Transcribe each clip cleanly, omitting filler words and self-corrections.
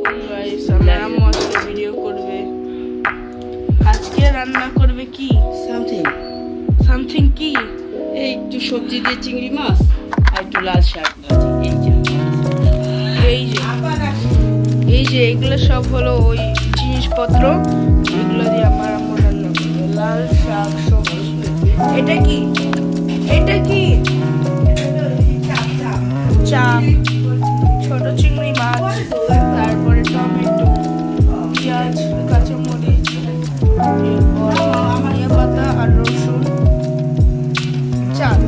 Guys আমার আম্মু আজকে ভিডিও করবে। আজকে রান্না করবে কি সামথিং কি এই একটু সবজি দিয়ে চিংড়ি মাছ আর একটু লাল শাক ভাজি। এই যে এগুলো সব হলো ওই জিনিসপত্র, এগুলো দিয়ে আমার আম্মু রান্না করবে। লাল শাক, সবজি। এটা কি চাপ, ছোট চিংড়ি মাছ, তারপরে টমেটো, পেঁয়াজ, কাঁচামরিচ, ধনিয়া পাতা আর রসুন, চাল।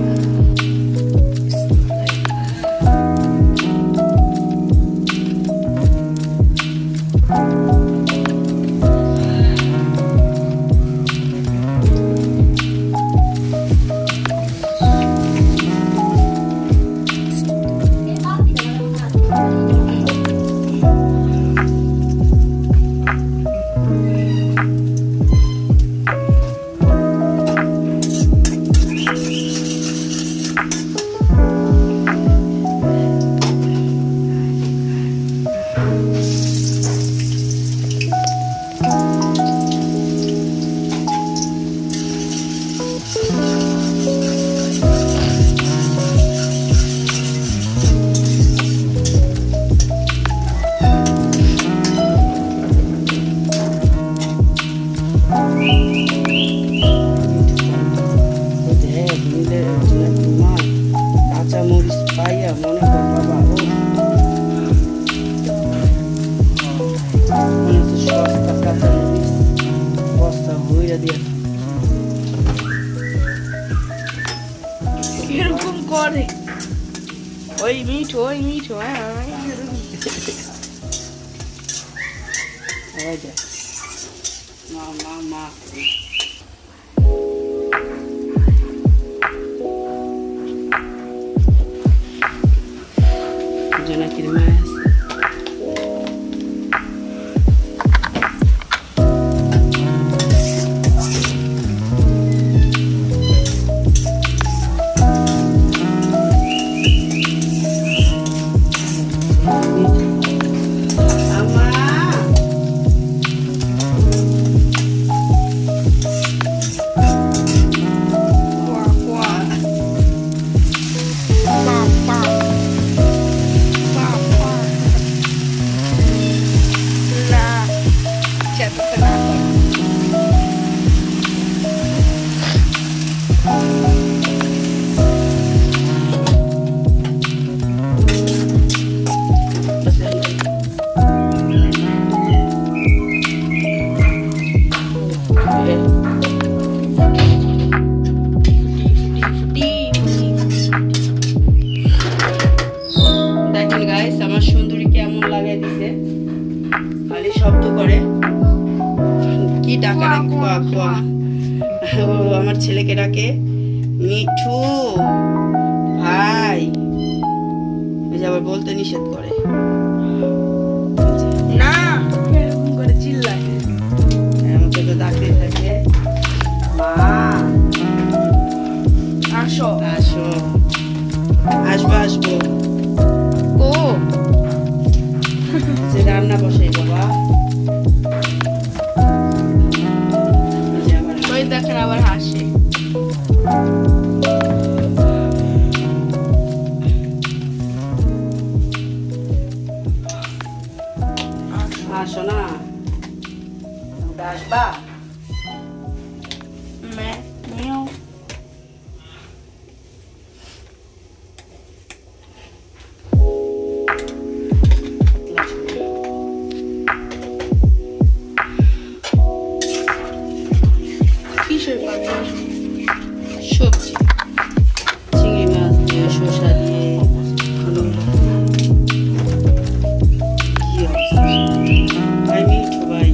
কাঁচামরিচ পাইয়া মনে কর বাবা সস্তা কাঁচামরিচ বস্তা হইয়া দিয়ে এরকম করে ওই মিঠো মা জোনাকির মাছ আমার সুন্দরী কেমন লাগাই দিছে, খালি শব্দ করে কি ডাকা আমার ছেলেকে ডাকে মিঠু ভাই, ওই যে আবার বলতে নিষেধ করে না, এরকম করে চিল্লায়। আমাকে তো ডাকতে থাকে মা আসো আসবো ও যে রান্না বসাই বাবা। ওই দেখেন আবার হাসে। আসো না, আসবা মিয়াও সবজি চিংড়ি মাছ দিয়ে শসা দিয়ে কি অবস্থা ভাই মিঠু ভাই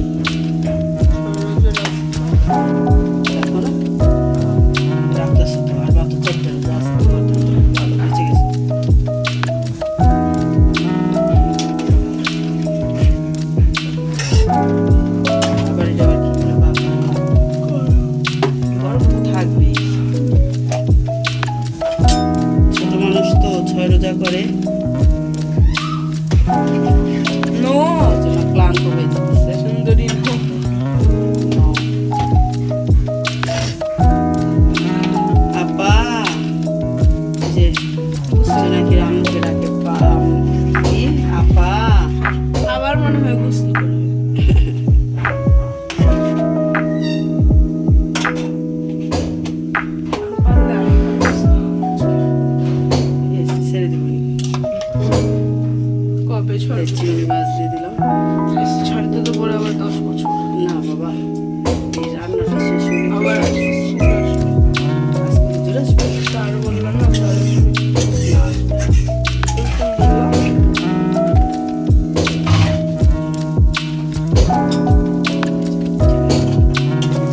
হয় গোসল করবে। ছেড়ে দেবো কবে ছড়ে চিংড়ি মাছ দিয়ে দিলাম। ছাড়তে তো পরে আবার 10 বছর না বাবা, এই রান্নাটা শেষ হয়ে আবার আজকে হুজুর আসবে। স্যার বললাম না স্যার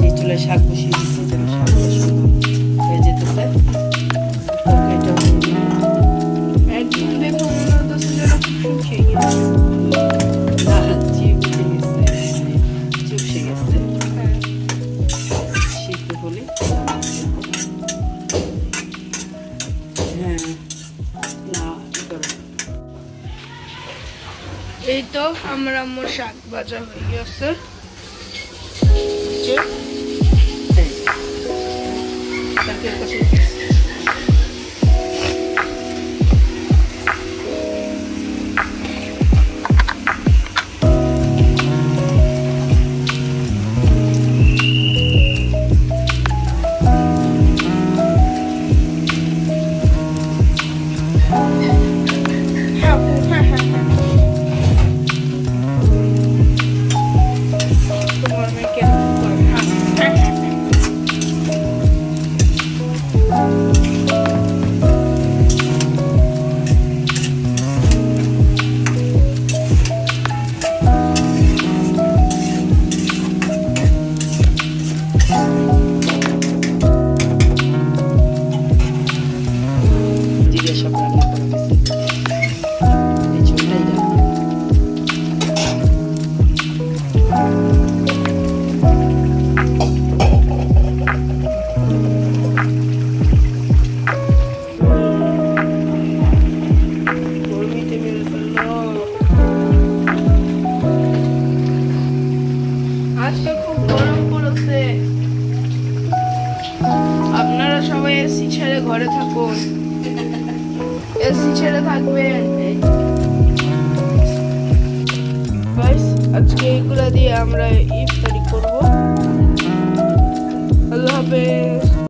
এই চুলায় শাক বসিয়ে দিচ্ছে, যেন শাকটা সুন্দর হয়ে যেতেছে। তরকারিটা একদিন দেখো মনে হচ্ছে যেন কিছু খেয়ে গেছে। চিপসে গেছে সিদ্ধ হলে। হ্যাঁ না কি করো। এই তো আমার আম্মুর শাক ভাজা হয়ে গেছে। যে শাকের কাছে তোমার মেয়ে কেমন করে? জিরে সব রান্না করা গেছে। এই ঝোলটাই রান্না। গরমিতে মেরে ফেললো। আজকে খুব গরম পড়েছে। আপনারা সবাই এসি ছেড়ে ঘরে থাকুন, এসি ছেড়ে থাকবেন। গাইস আজকে এগুলা দিয়ে আমরা ইফতারি করব। আল্লাহ হাফেজ।